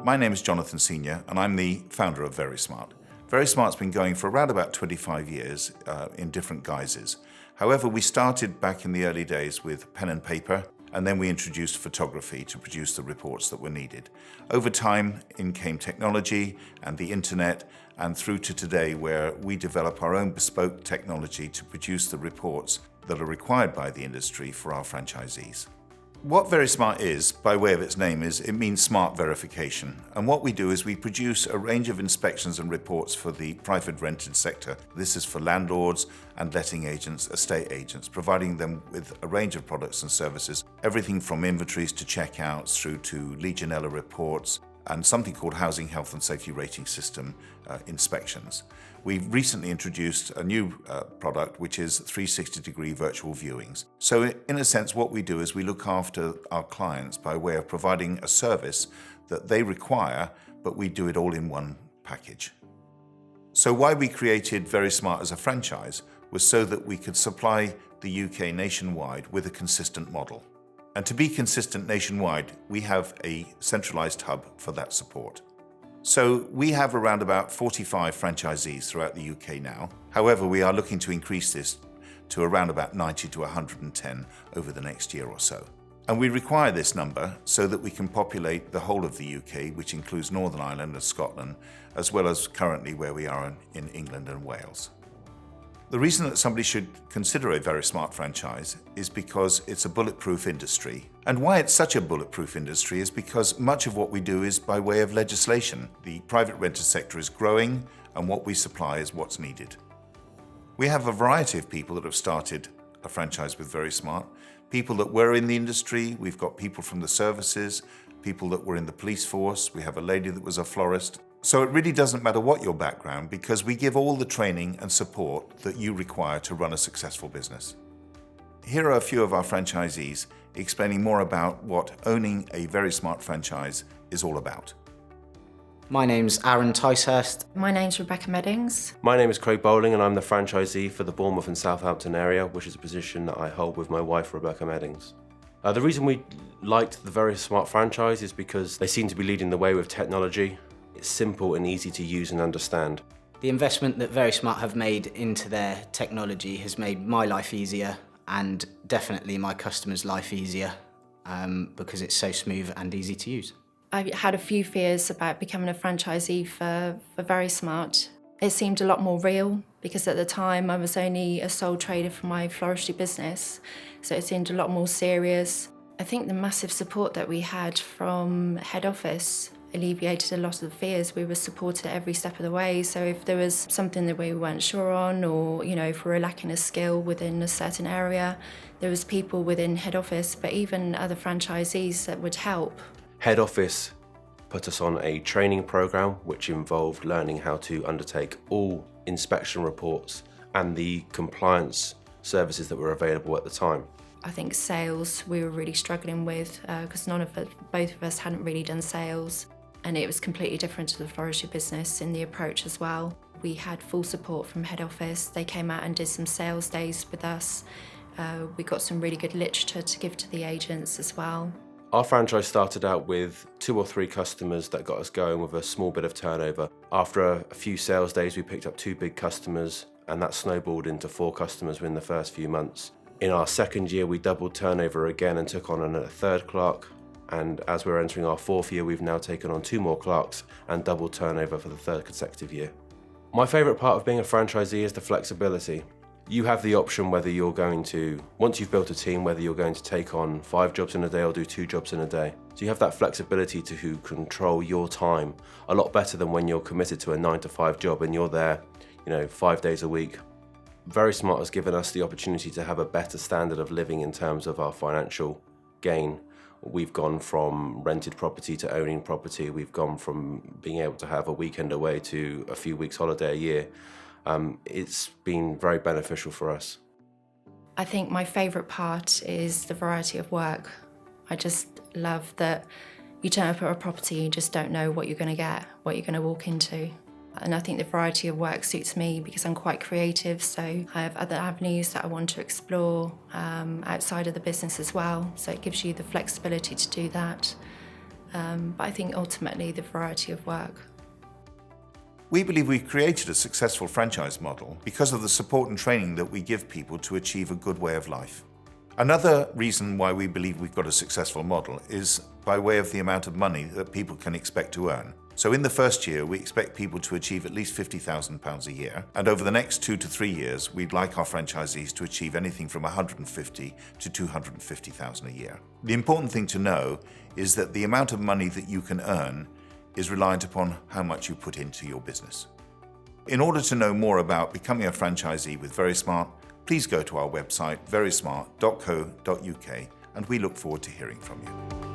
My name is Jonathan Senior and I'm the founder of VeriSmart. VeriSmart's been going for around about 25 years in different guises. However, we started back in the early days with pen and paper, and then we introduced photography to produce the reports that were needed. Over time, in came technology and the internet, and through to today where we develop our own bespoke technology to produce the reports that are required by the industry for our franchisees. What VeriSmart is, by way of its name, it means smart verification. And what we do is we produce a range of inspections and reports for the private rented sector. This is for landlords and letting agents, estate agents, providing them with a range of products and services, everything from inventories to checkouts through to Legionella reports and something called Housing Health and Safety Rating System inspections. We've recently introduced a new product, which is 360-degree virtual viewings. So in a sense, what we do is we look after our clients by way of providing a service that they require, but we do it all in one package. So why we created VeriSmart as a franchise was so that we could supply the UK nationwide with a consistent model. And to be consistent nationwide, we have a centralized hub for that support. So we have around about 45 franchisees throughout the UK now. However, we are looking to increase this to around about 90 to 110 over the next year or so. And we require this number so that we can populate the whole of the UK, which includes Northern Ireland and Scotland, as well as currently where we are in England and Wales. The reason that somebody should consider a VeriSmart franchise is because it's a bulletproof industry. And why it's such a bulletproof industry is because much of what we do is by way of legislation. The private rented sector is growing, and what we supply is what's needed. We have a variety of people that have started a franchise with VeriSmart. People that were in the industry, we've got people from the services, people that were in the police force, we have a lady that was a florist. So it really doesn't matter what your background, because we give all the training and support that you require to run a successful business. Here are a few of our franchisees explaining more about what owning a VeriSmart franchise is all about. My name's Aaron Ticehurst. My name's Rebecca Meddings. My name is Craig Bowling and I'm the franchisee for the Bournemouth and Southampton area, which is a position that I hold with my wife, Rebecca Meddings. The reason we liked the VeriSmart franchise is because they seem to be leading the way with technology. It's simple and easy to use and understand. The investment that VeriSmart have made into their technology has made my life easier and definitely my customers' life easier because it's so smooth and easy to use. I had a few fears about becoming a franchisee for VeriSmart. It seemed a lot more real because at the time I was only a sole trader for my floristry business, so it seemed a lot more serious. I think the massive support that we had from head office alleviated a lot of the fears. We were supported at every step of the way, so if there was something that we weren't sure on, or if we were lacking a skill within a certain area, there was people within head office, but even other franchisees that would help. Head office put us on a training program which involved learning how to undertake all inspection reports and the compliance services that were available at the time. I think sales we were really struggling with because both of us hadn't really done sales, and it was completely different to the floristry business in the approach as well. We had full support from head office. They came out and did some sales days with us. We got some really good literature to give to the agents as well. Our franchise started out with 2 or 3 customers that got us going with a small bit of turnover. After a few sales days, we picked up 2 big customers, and that snowballed into 4 customers within the first few months. In our second year, we doubled turnover again and took on a 3rd clerk. And as we're entering our 4th year, we've now taken on 2 more clerks and doubled turnover for the 3rd consecutive year. My favourite part of being a franchisee is the flexibility. You have the option whether you're going to, once you've built a team, whether you're going to take on 5 jobs in a day or do 2 jobs in a day. So you have that flexibility to control your time a lot better than when you're committed to a 9-to-5 job and you're there, 5 days a week. VeriSmart has given us the opportunity to have a better standard of living in terms of our financial gain. We've gone from rented property to owning property. We've gone from being able to have a weekend away to a few weeks holiday a year. It's been very beneficial for us. I think my favourite part is the variety of work. I just love that you turn up at a property, you just don't know what you're going to get, what you're going to walk into. And I think the variety of work suits me because I'm quite creative, so I have other avenues that I want to explore outside of the business as well. So it gives you the flexibility to do that. But I think ultimately the variety of work. We believe we've created a successful franchise model because of the support and training that we give people to achieve a good way of life. Another reason why we believe we've got a successful model is by way of the amount of money that people can expect to earn. So in the first year, we expect people to achieve at least £50,000 a year. And over the next 2 to 3 years, we'd like our franchisees to achieve anything from £150,000 to £250,000 a year. The important thing to know is that the amount of money that you can earn is reliant upon how much you put into your business. In order to know more about becoming a franchisee with VeriSmart, please go to our website verismart.co.uk, and we look forward to hearing from you.